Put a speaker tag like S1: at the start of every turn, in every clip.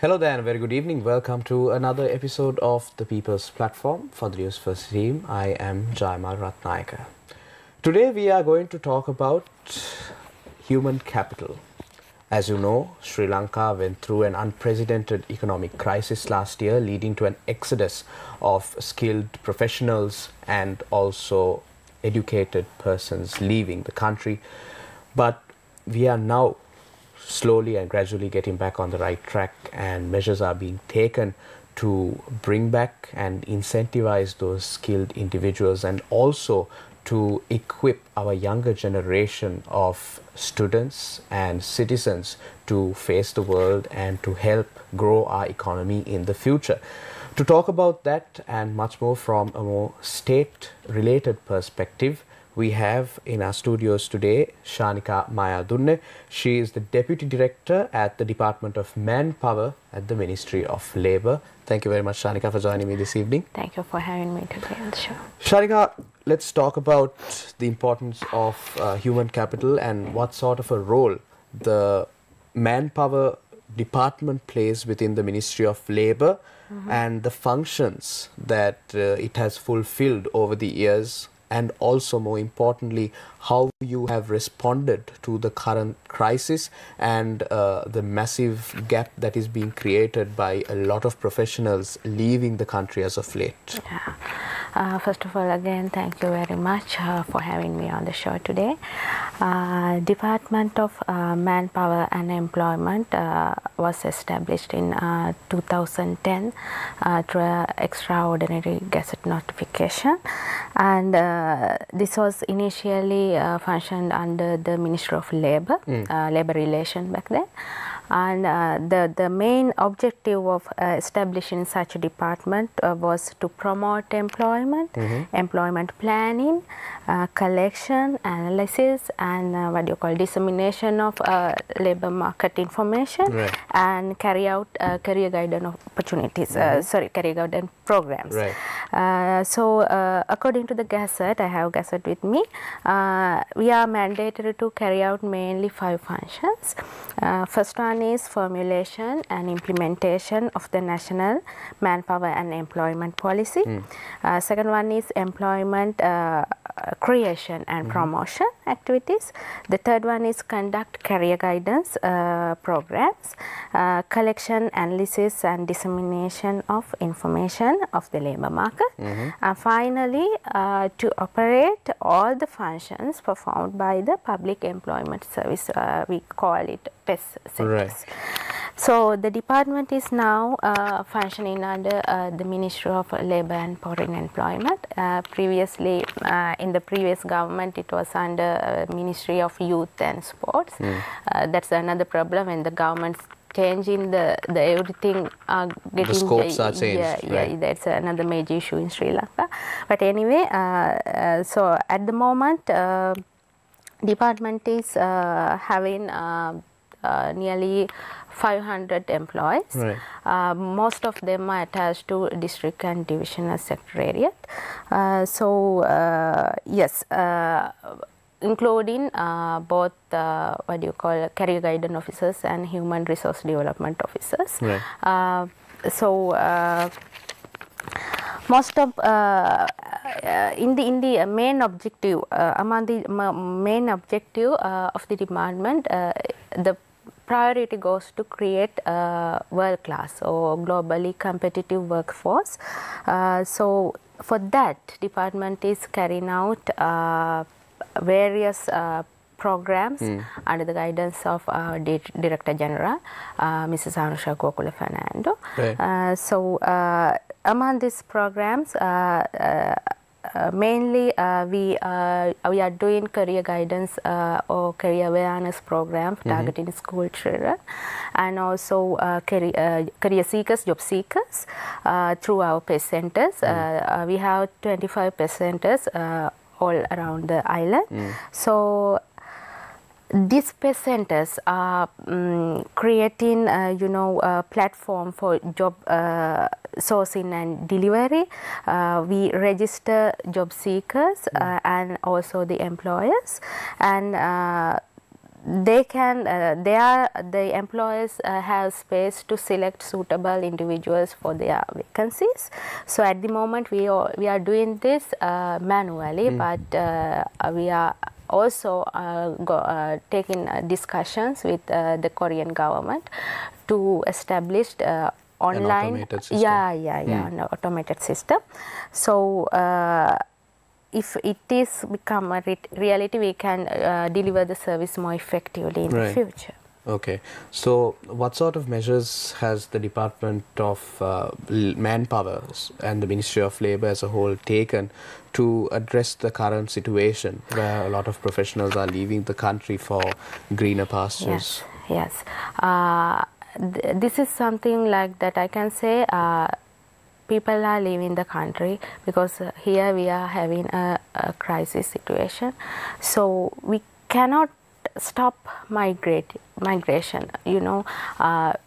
S1: Hello there and very good evening. Welcome to another episode of the People's Platform for the Newsfirst team. I am Jayamal Ratnayaka. Today we are going to talk about human capital. As you know, Sri Lanka went through an unprecedented economic crisis last year, leading to an exodus of skilled professionals and also educated persons leaving the country. But we are now slowly and gradually getting back on the right track, and measures are being taken to bring back and incentivize those skilled individuals, and also to equip our younger generation of students and citizens to face the world and to help grow our economy in the future. To talk about that and much more from a more state-related perspective, we have in our studios today Shanika Mayadunne. She is the Deputy Director at the Department of Manpower at the Ministry of Labour. Thank you very much, Shanika, for joining me this evening.
S2: Thank you for having me today on the show.
S1: Shanika, let's talk about the importance of human capital and what sort of a role the Manpower Department plays within the Ministry of Labour and the functions that it has fulfilled over the years, and also more importantly how you have responded to the current crisis and the massive gap that is being created by a lot of professionals leaving the country as of late.
S2: First of all, again, thank you very much for having me on the show today. Department of Manpower and Employment was established in 2010 through an extraordinary gazette notification, and this was initially functioned under the Ministry of Labour, Labour Relations back then. And the main objective of establishing such a department was to promote employment, employment planning, collection, analysis, and dissemination of labour market information, and carry out career guidance opportunities. Career guidance programs. So according to the Gazette, I have Gazette with me, we are mandated to carry out mainly 5 functions. First one is formulation and implementation of the National Manpower and Employment Policy. Second one is employment creation and promotion activities. The third one is conduct career guidance programs, collection, analysis and dissemination of information of the labour market. And finally, to operate all the functions performed by the Public Employment Service, we call it PES sectors. So the department is now functioning under the Ministry of Labour and Foreign Employment. Previously, in the previous government, it was under Ministry of Youth and Sports. That's another problem when the government's changing the everything getting
S1: the scopes are changed.
S2: That's another major issue in Sri Lanka. But anyway, so at the moment, department is having nearly 500 employees. Most of them are attached to district and divisional secretariat. Yes, including both career guidance officers and human resource development officers. Most of in the main objective, among the main objective of the department, the priority goes to create a world-class or globally competitive workforce. So for that, department is carrying out various programs under the guidance of our Director General, Mrs. Anusha Gokula Fernando. Among these programs, mainly we are doing career guidance or career awareness program targeting school children, and also career seekers, job seekers through our PES centers. We have 25 PES centers all around the island. So these PES centers are creating, a platform for job sourcing and delivery. We register job seekers and also the employers, and the employers have space to select suitable individuals for their vacancies. So at the moment we are doing this manually, but we are also taking discussions with the Korean government to establish online
S1: an automated system.
S2: an automated system. So if it is become a reality, we can deliver the service more effectively in the future.
S1: Okay. So what sort of measures has the Department of Manpower and the Ministry of Labour as a whole taken to address the current situation where a lot of professionals are leaving the country for greener pastures?
S2: Yes. This is something like that I can say. People are leaving the country because here we are having a crisis situation. So we cannot stop migration. You know,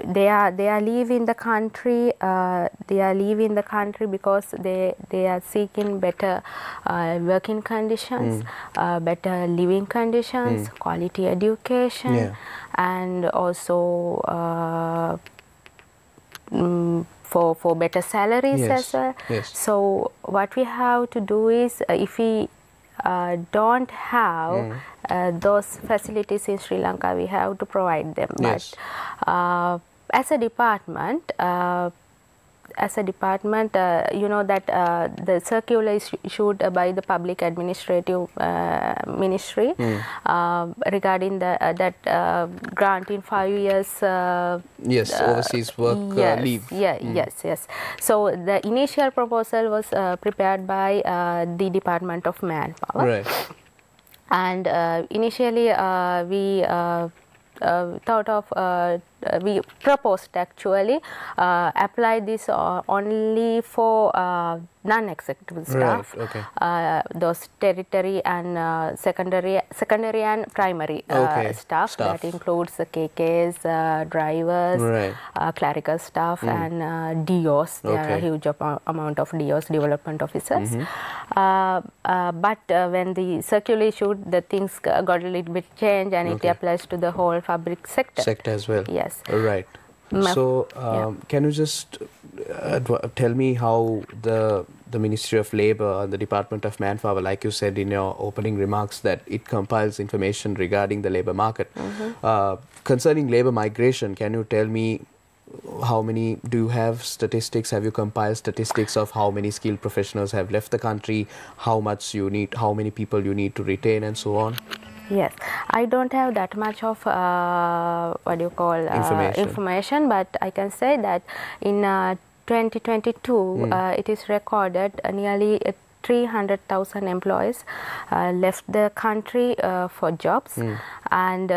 S2: they are leaving the country. They are leaving the country because they are seeking better working conditions, better living conditions, quality education, and also for better salaries as well. So what we have to do is, if we don't have those facilities in Sri Lanka, we have to provide them. But as a department, you know that the circular is issued by the Public Administrative Ministry regarding that granting 5 years
S1: overseas work leave.
S2: Yes. So the initial proposal was prepared by the Department of Manpower, and initially we thought of we proposed actually apply this only for non-executive staff, those tertiary and secondary and primary staff. That includes the KKs, drivers, clerical staff, and DOs. There are a huge amount of DOs, development officers. But when the circular issued, the things got a little bit changed, and it applies to the whole public sector.
S1: As well.
S2: Yes.
S1: Right. So, can you just tell me how the Ministry of Labour and the Department of Manpower, like you said in your opening remarks, that it compiles information regarding the labour market. Concerning labour migration, can you tell me how many, do you have statistics, have you compiled statistics of how many skilled professionals have left the country, how much you need, how many people you need to retain, and so on?
S2: Yes, I don't have that much of information, but I can say that in 2022 it is recorded nearly 300,000 employees left the country for jobs. And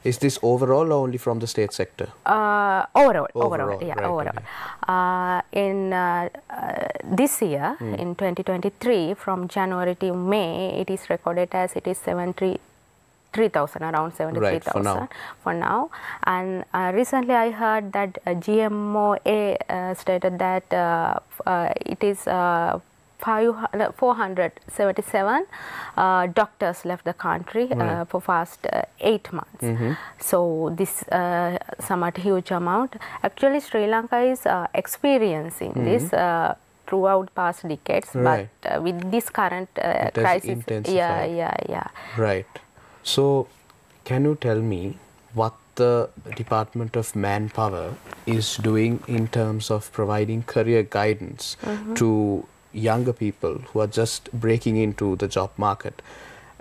S1: is this overall or only from the state sector?
S2: Overall. In this year, in 2023, from January to May, it is recorded as it is 73,000, around 73,000 for now. And recently I heard that GMOA stated that it is 477 doctors left the country for past 8 months. So this somewhat huge amount. Actually, Sri Lanka is experiencing this throughout past decades, but with this current crisis,
S1: Right. So, can you tell me what the Department of Manpower is doing in terms of providing career guidance to younger people who are just breaking into the job market?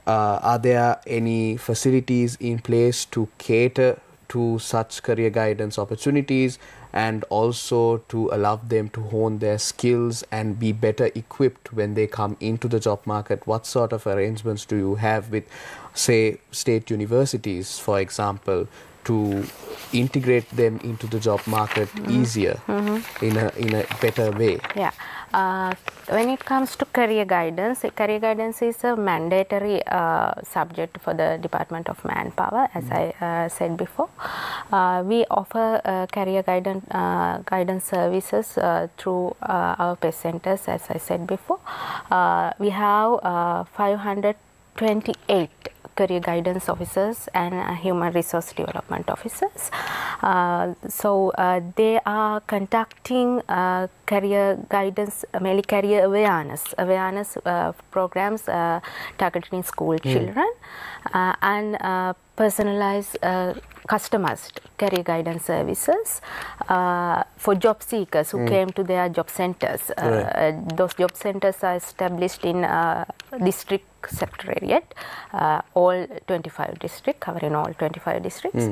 S1: Are there any facilities in place to cater to such career guidance opportunities, and also to allow them to hone their skills and be better equipped when they come into the job market? What sort of arrangements do you have with, say, state universities, for example, to integrate them into the job market easier in a better way?
S2: When it comes to career guidance is a mandatory subject for the Department of Manpower, as I said before. We offer career guidance services through our PES centers, as I said before. We have 528 career guidance officers and human resource development officers. They are conducting career guidance, mainly career awareness programs targeted in school children, and personalized, customized career guidance services for job seekers who came to their job centers. Those job centers are established in district secretariat, all 25 districts, covering all 25 districts.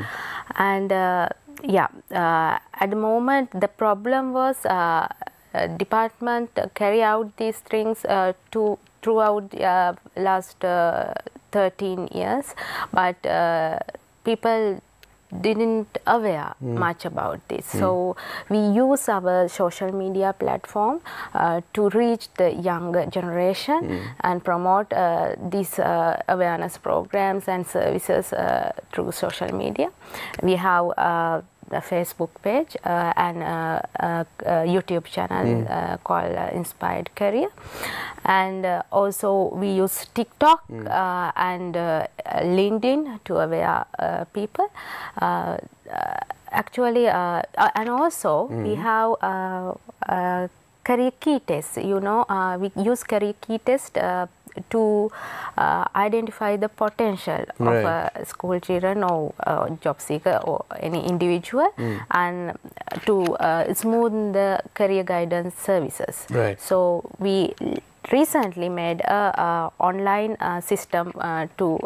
S2: And at the moment, the problem was department carry out these things throughout last 13 years, but people didn't aware much about this. So we use our social media platform to reach the younger generation and promote these awareness programs and services through social media. We have the Facebook page and a YouTube channel called Inspired Career, and also we use TikTok and LinkedIn to aware people. Actually, and also we have career key tests. We use career key test to identify the potential of school children or job seeker or any individual, and to smooth the career guidance services. So we recently made a online system to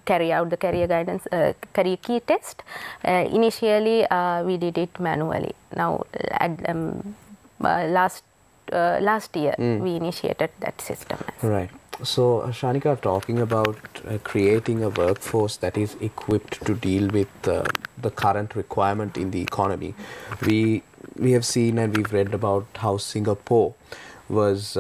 S2: carry out the career guidance, career key test. Initially, we did it manually. Now, at last year, we initiated that system.
S1: Right. So, Shanika, talking about creating a workforce that is equipped to deal with the current requirement in the economy, we have seen and we've read about how Singapore was,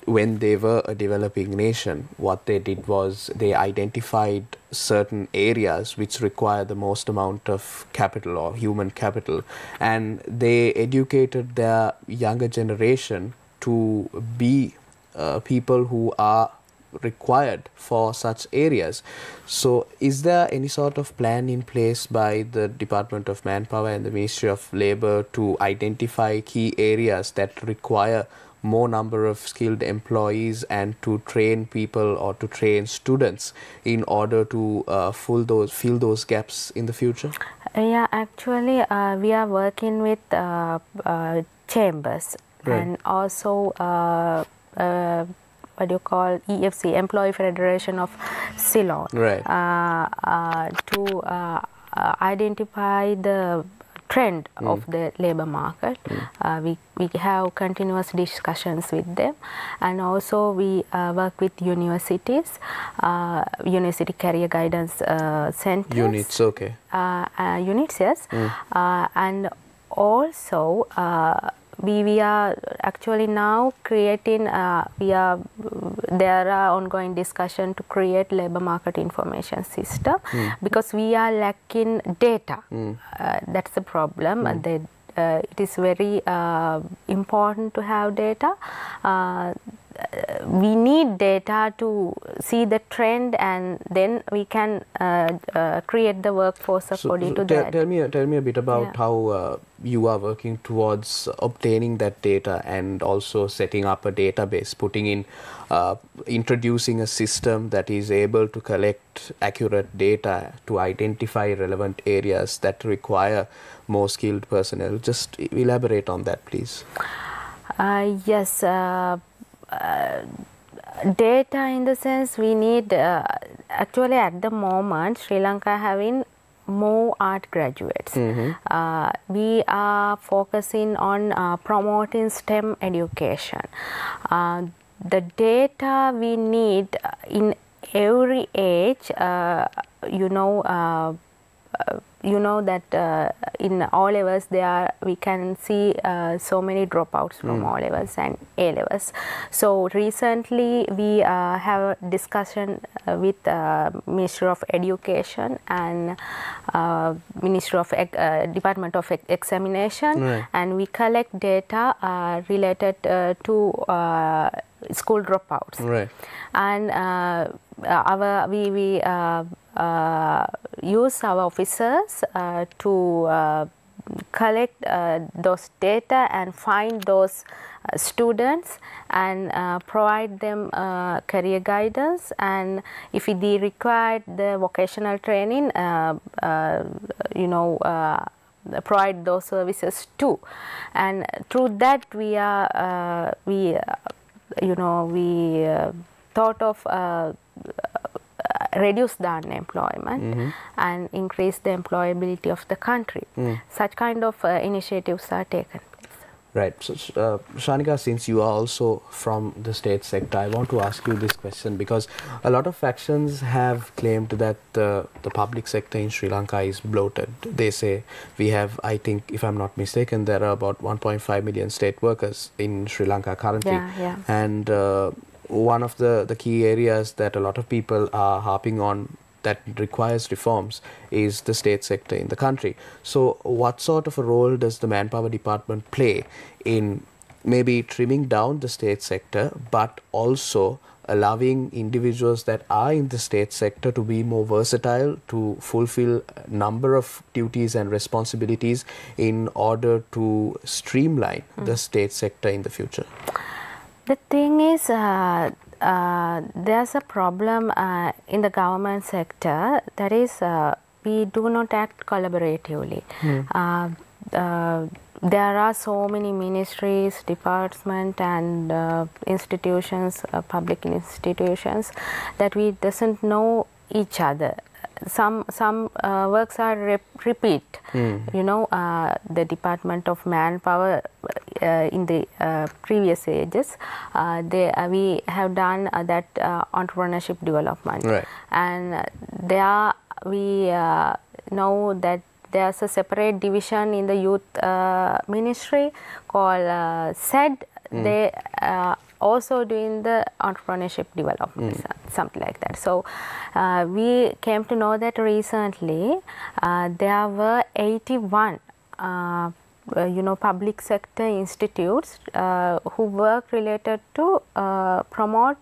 S1: when they were a developing nation, what they did was they identified certain areas which require the most amount of capital or human capital, and they educated their younger generation to be people who are required for such areas. So is there any sort of plan in place by the Department of Manpower and the Ministry of Labour to identify key areas that require more number of skilled employees and to train people or to train students in order to fill those gaps in the future?
S2: Yeah, actually we are working with chambers and also what do you call EFC, Employee Federation of Ceylon, to identify the trend of the labor market. We have continuous discussions with them, and also we work with universities, university career guidance centers.
S1: Units, okay.
S2: Units, yes. And also we are actually now creating, there are ongoing discussion to create labor market information system, because we are lacking data. That's the problem. It is very important to have data. We need data to see the trend, and then we can create the workforce according to that.
S1: Tell me a bit about how you are working towards obtaining that data and also setting up a database, putting in, introducing a system that is able to collect accurate data to identify relevant areas that require more skilled personnel. Just elaborate on that, please.
S2: Yes. Data in the sense we need, actually at the moment Sri Lanka having more art graduates. We are focusing on promoting STEM education. The data we need in every age, you know that in O levels we can see so many dropouts from O levels and A levels. So recently we have a discussion with Ministry of Education and Ministry of Department of Examination, and we collect data related to school dropouts. And we use our officers to collect those data and find those students and provide them career guidance, and if they require the vocational training, provide those services too. And through that we thought of reduce the unemployment and increase the employability of the country. Such kind of initiatives are taken.
S1: Right. So, Shanika, since you are also from the state sector, I want to ask you this question, because a lot of factions have claimed that the public sector in Sri Lanka is bloated. They say we have, I think, if I'm not mistaken, there are about 1.5 million state workers in Sri Lanka currently.
S2: Yeah.
S1: And one of the key areas that a lot of people are harping on that requires reforms is the state sector in the country. So what sort of a role does the manpower department play in maybe trimming down the state sector, but also allowing individuals that are in the state sector to be more versatile, to fulfill a number of duties and responsibilities in order to streamline the state sector in the future?
S2: The thing is, there's a problem in the government sector, that is we do not act collaboratively. There are so many ministries, departments and institutions, public institutions, that we doesn't know each other. Some works are repeat. The Department of Manpower in the previous ages, we have done that entrepreneurship development,
S1: right.
S2: And there we know that there's a separate division in the youth ministry called SED. They also doing the entrepreneurship development, something like that. So we came to know that recently there were 81 public sector institutes who work related to promote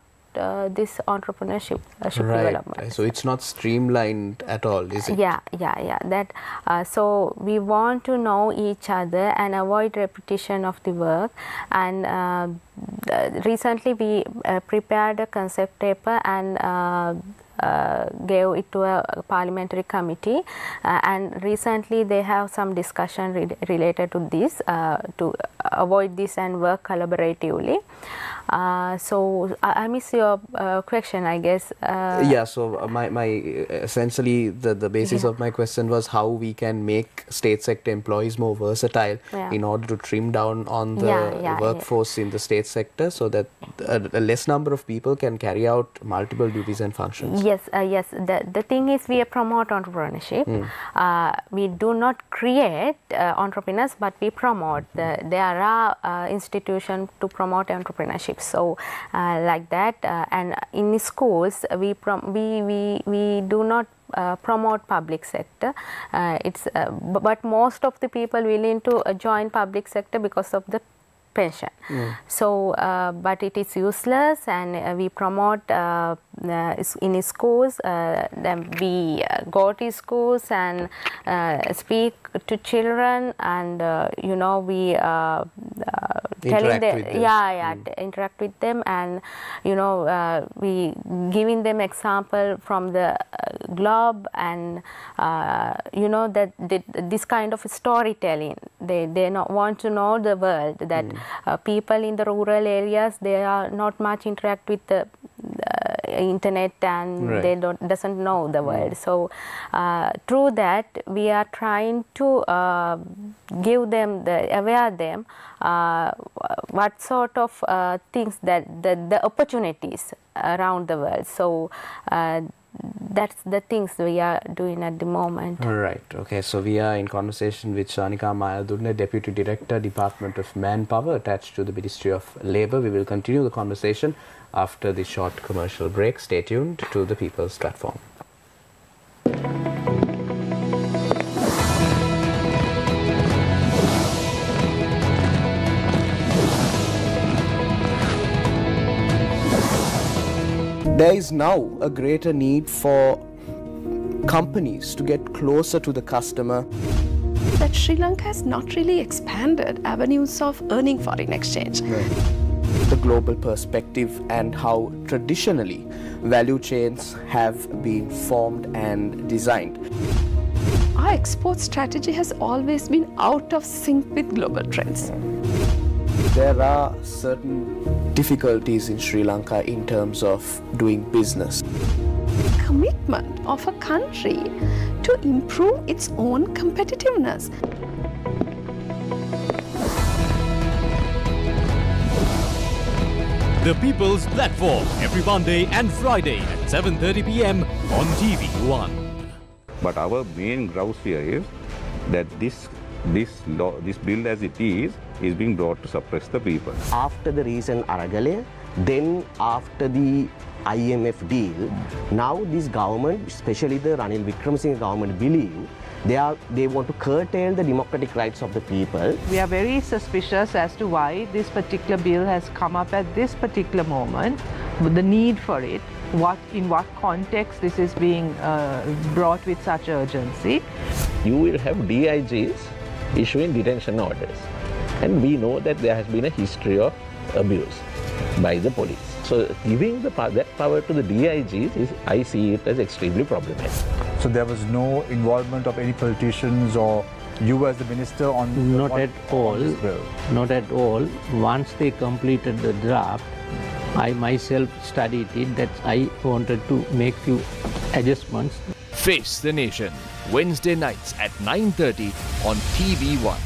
S2: this entrepreneurship development.
S1: So it's not streamlined at all, is it?
S2: Yeah. That so we want to know each other and avoid repetition of the work. And recently we prepared a concept paper and gave it to a parliamentary committee, and recently they have some discussion related to this, to avoid this and work collaboratively. So I miss your question, I guess.
S1: Yeah, so my essentially the basis of my question was how we can make state sector employees more versatile in order to trim down on the workforce in the state sector, so that a less number of people can carry out multiple duties and functions.
S2: Yes. The thing is, we promote entrepreneurship. We do not create entrepreneurs, but we promote. There are institutions to promote entrepreneurship. So like that, and in schools we do not promote public sector. But most of the people willing to join public sector because of the pension. So but it is useless, and we promote in schools. Then we go to schools and speak to children, and we telling them, interact with them, and we giving them example from the globe, and that this kind of storytelling. They not want to know the world, that people in the rural areas, they are not much interact with the internet, and they doesn't know the world. So through that we are trying to give them, aware them what sort of things, that the opportunities around the world. So that's the things we are doing at the moment.
S1: Right. Okay. So we are in conversation with Shanika Mayadurne, Deputy Director, Department of Manpower, attached to the Ministry of Labour. We will continue the conversation after the short commercial break. Stay tuned to the People's Platform. There is now a greater need for companies to get closer to the customer.
S3: That Sri Lanka has not really expanded avenues of earning foreign exchange.
S1: Right. The global perspective and how traditionally value chains have been formed and designed.
S3: Our export strategy has always been out of sync with global trends.
S1: There are certain difficulties in Sri Lanka in terms of doing business.
S3: Commitment of a country to improve its own competitiveness.
S4: The People's Platform, every Monday and Friday at 7:30 p.m. on TV1.
S5: But our main grouse here is that this bill as it is being brought to suppress the people.
S6: After the recent Aragale, then after the IMF deal, now this government, especially the Ranil Wickremesinghe government, believe they want to curtail the democratic rights of the people.
S7: We are very suspicious as to why this particular bill has come up at this particular moment, the need for it, in what context this is being brought with such urgency.
S8: You will have DIGs issuing detention orders, and we know that there has been a history of abuse by the police. So giving that power to the DIGs I see it as extremely problematic.
S9: So there was no involvement of any politicians or you as the minister on
S10: this bill? Not at all. Once they completed the draft, I myself studied it, that I wanted to make few adjustments.
S4: Face the Nation, Wednesday nights at 9:30 on TV1.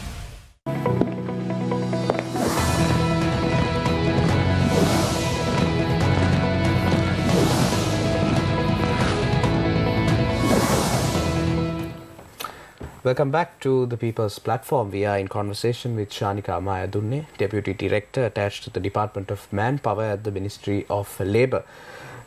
S1: Welcome back to the People's Platform. We are in conversation with Shanika Mayadunne, Deputy Director attached to the Department of Manpower at the Ministry of Labour.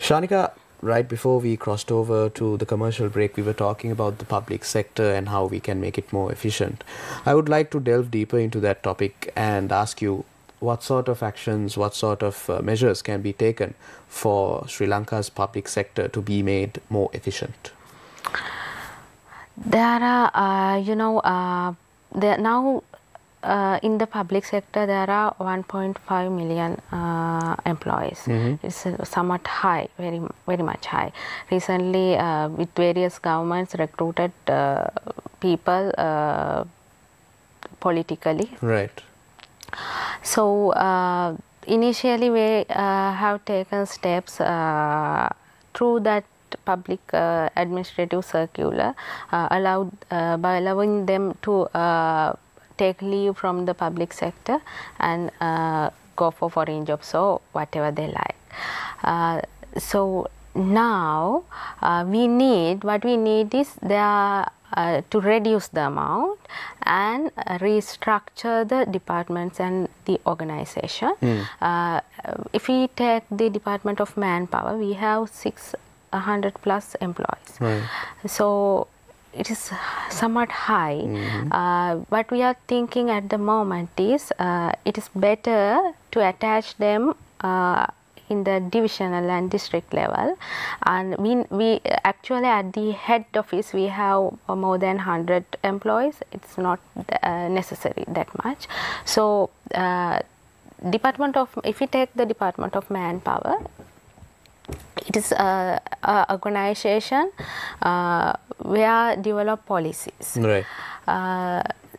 S1: Shanika, right before we crossed over to the commercial break, we were talking about the public sector and how we can make it more efficient. I would like to delve deeper into that topic and ask you what sort of actions, what sort of measures can be taken for Sri Lanka's public sector to be made more efficient?
S2: There are, there now in the public sector there are 1.5 million employees. It's somewhat high, very much high. Recently, with various governments recruited people politically.
S1: Right.
S2: So initially we have taken steps through that public administrative circular by allowing them to take leave from the public sector and go for foreign jobs or whatever they like. So now what we need is to reduce the amount and restructure the departments and the organization. If we take the Department of Manpower, we have 600 plus employees.
S1: Right.
S2: So it is somewhat high. What we are thinking at the moment is it is better to attach them in the divisional and district level, and we actually at the head office we have more than 100 employees. It's not necessary that much. So if we take the Department of Manpower, it is an organization where develop policies.
S1: Right.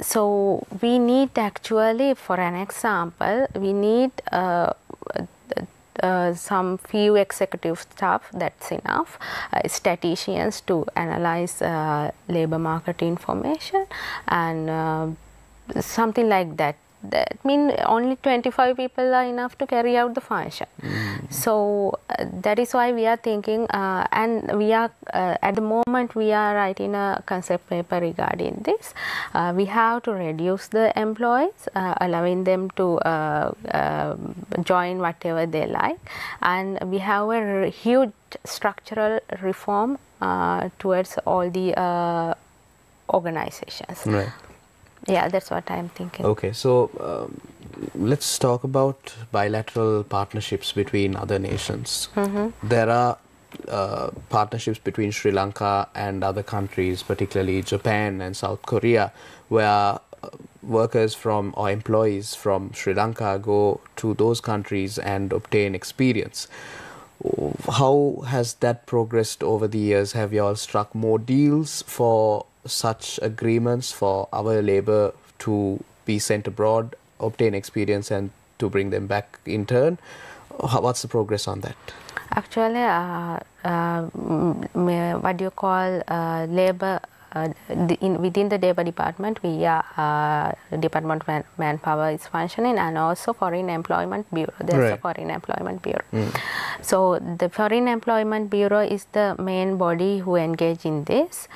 S2: So we need actually, for an example, we need some few executive staff, that's enough, statisticians to analyze labor market information and something like that. That means only 25 people are enough to carry out the function. So that is why we are thinking, and we are at the moment we are writing a concept paper regarding this. We have to reduce the employees, allowing them to join whatever they like, and we have a huge structural reform towards all the organizations.
S1: Right.
S2: Yeah, that's what I'm thinking.
S1: Okay, so let's talk about bilateral partnerships between other nations. There are partnerships between Sri Lanka and other countries, particularly Japan and South Korea, where workers from or employees from Sri Lanka go to those countries and obtain experience. How has that progressed over the years? Have you all struck more deals for such agreements for our labor to be sent abroad, obtain experience and to bring them back in turn? What's the progress on that?
S2: Actually, what do you call labor? Within the Labour Department, we are Department of Manpower is functioning, and also Foreign Employment Bureau. There's a Foreign Employment Bureau. So the Foreign Employment Bureau is the main body who engage in this.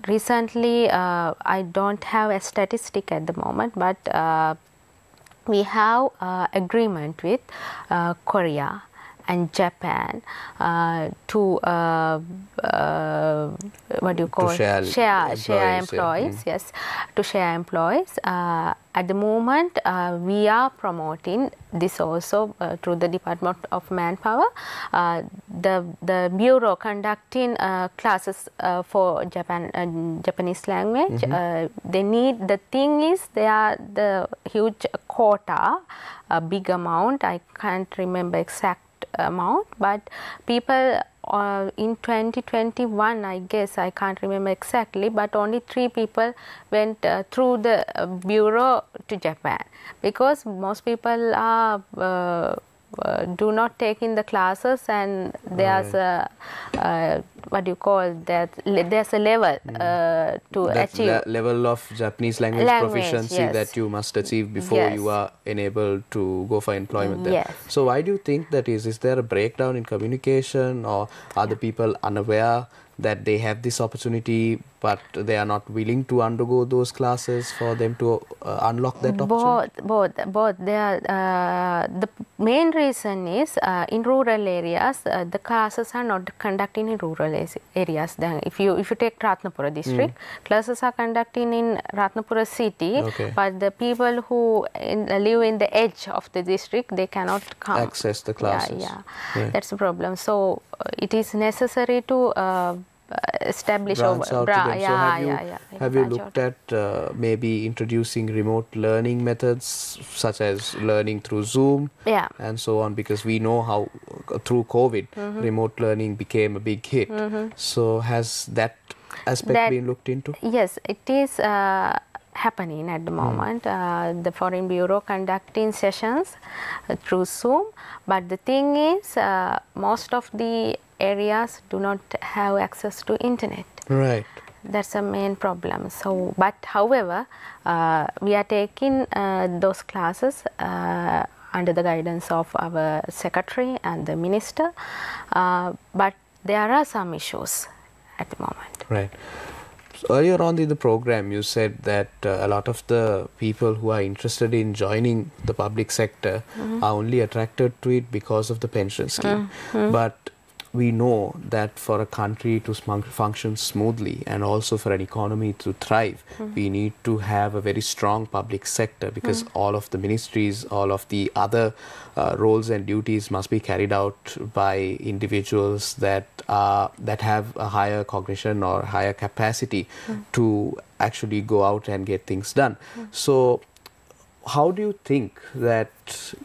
S2: Recently, I don't have a statistic at the moment, but we have agreement with Korea and Japan to what do you call
S1: share
S2: employees? Yes, to share employees. At the moment, we are promoting this also through the Department of Manpower. The bureau conducting classes for Japanese language. They need, the thing is, they are the huge quota, a big amount. I can't remember exact amount, but people in 2021, I guess, I can't remember exactly, but only 3 people went through the bureau to Japan, because most people are do not take in the classes, and there's a what do you call that, there's a level to achieve
S1: level of Japanese language proficiency that you must achieve before you are enabled to go for employment there. So why do you think that is? Is there a breakdown in communication, or are the people unaware that they have this opportunity but they are not willing to undergo those classes for them to unlock that opportunity?
S2: Both. They are, the main reason is in rural areas the classes are not conducted in rural areas. Then if you take Ratnapura district, classes are conducted in Ratnapura city, but the people who live in the edge of the district, they cannot come
S1: access the classes.
S2: That's the problem. So it is necessary to establish
S1: branch out to them. So have you looked at maybe introducing remote learning methods, such as learning through Zoom and so on, because we know how through COVID remote learning became a big hit. So has that aspect been looked into?
S2: Yes, it is happening at the moment. The Foreign Bureau conducting sessions through Zoom, but the thing is most of the areas do not have access to internet.
S1: Right.
S2: That's the main problem. So, but however, we are taking those classes under the guidance of our secretary and the minister, but there are some issues at the moment.
S1: Right. So earlier on in the program, you said that a lot of the people who are interested in joining the public sector are only attracted to it because of the pension scheme. But we know that for a country to function smoothly and also for an economy to thrive, we need to have a very strong public sector, because all of the ministries, all of the other roles and duties must be carried out by individuals that have a higher cognition or higher capacity to actually go out and get things done. So how do you think that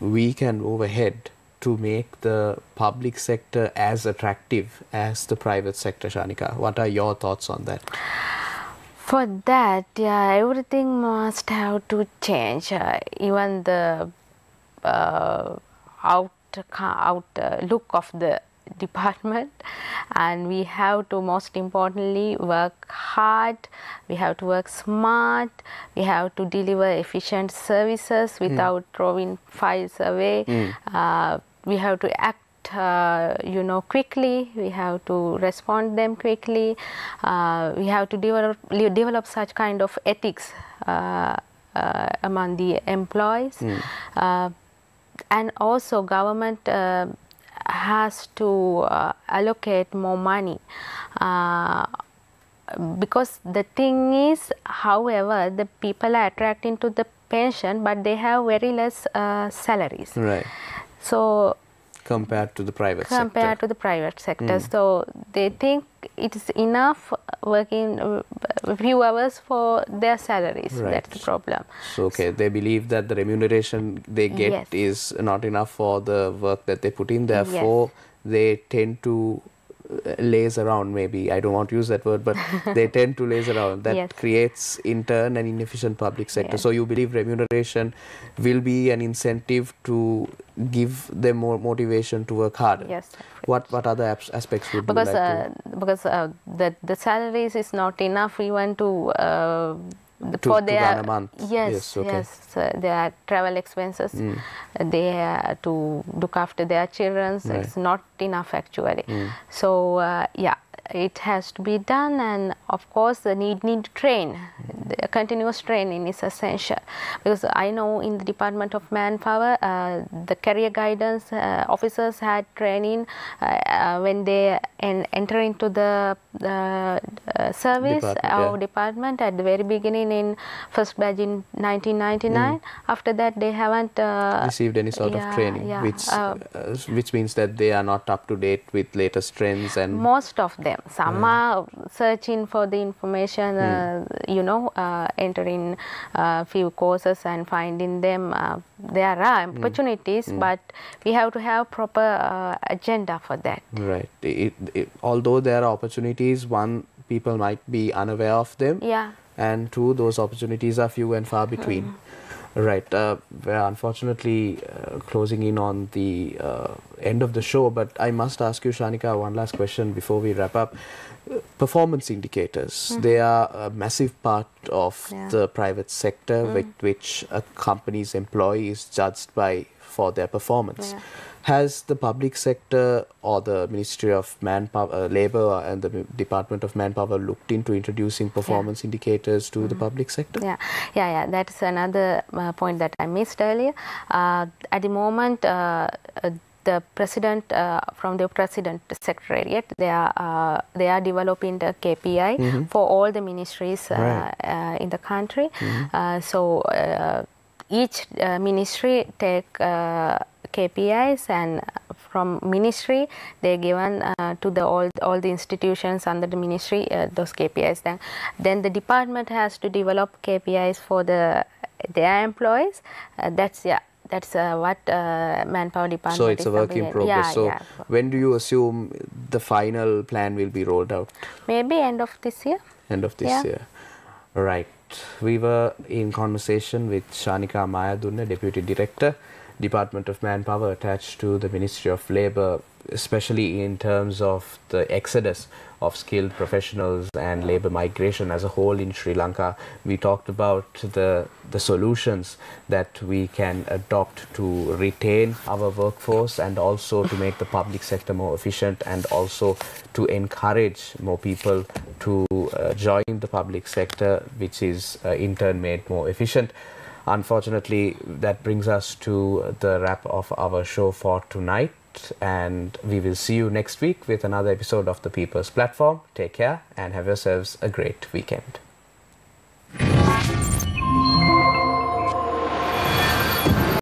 S1: we can move ahead to make the public sector as attractive as the private sector, Shanika? What are your thoughts on that?
S2: For that, everything must have to change. Even the outlook of the department, and we have to, most importantly, work hard, we have to work smart, we have to deliver efficient services without throwing files away. We have to act quickly, we have to respond them quickly, we have to develop such kind of ethics among the employees, and also government has to allocate more money, because the thing is, however, the people are attracted to the pension, but they have very less salaries.
S1: Right.
S2: So
S1: compared to the private
S2: compared to the private sector. So they think it is enough working a few hours for their salaries.
S1: Right.
S2: That's the problem.
S1: So, okay, they believe that the remuneration they get is not enough for the work that they put in. Therefore, they tend to laze around, maybe. I don't want to use that word, but they tend to laze around. That creates, in turn, an inefficient public sector. So you believe remuneration will be an incentive to give them more motivation to work harder?
S2: Yes.
S1: What other aspects would
S2: because,
S1: you like to...
S2: Because the salaries is not enough even to
S1: for their run a month.
S2: Yes, their travel expenses, they to look after their children. So it's not enough actually. So yeah, it has to be done, and of course the need to train. The continuous training is essential, because I know in the Department of Manpower, the career guidance officers had training when they enter into the service department at the very beginning in first batch in 1999. After that, they haven't
S1: received any sort of training, which means that they are not up to date with latest trends. And
S2: most of them, some are searching for the information, you know, entering a few courses and finding them. There are opportunities, but we have to have proper agenda for that.
S1: Right. Although there are opportunities, one, people might be unaware of them, and two, those opportunities are few and far between. Right. We're unfortunately closing in on the end of the show, but I must ask you, Shanika, one last question before we wrap up. Performance indicators, they are a massive part of the private sector, with which a company's employee is judged by for their performance. Has the public sector or the Ministry of Manpower, Labour and the Department of Manpower looked into introducing performance indicators to the public sector?
S2: Yeah. That's another point that I missed earlier. At the moment, the president from the president secretariat, they are developing the KPI for all the ministries in the country. So each ministry take KPIs, and from ministry they're given to the all the institutions under the ministry those KPIs. Then the department has to develop KPIs for their employees. That's what Manpower Department.
S1: So it's a work in progress. When do you assume the final plan will be rolled out?
S2: Maybe end of this year.
S1: End of this year. Right. We were in conversation with Shanika Mayadunna, Deputy Director, Department of Manpower, attached to the Ministry of Labour, especially in terms of the exodus of skilled professionals and labour migration as a whole in Sri Lanka. We talked about the solutions that we can adopt to retain our workforce, and also to make the public sector more efficient, and also to encourage more people to join the public sector, which is in turn made more efficient. Unfortunately, that brings us to the wrap of our show for tonight, and we will see you next week with another episode of the People's Platform. Take care and have yourselves a great weekend.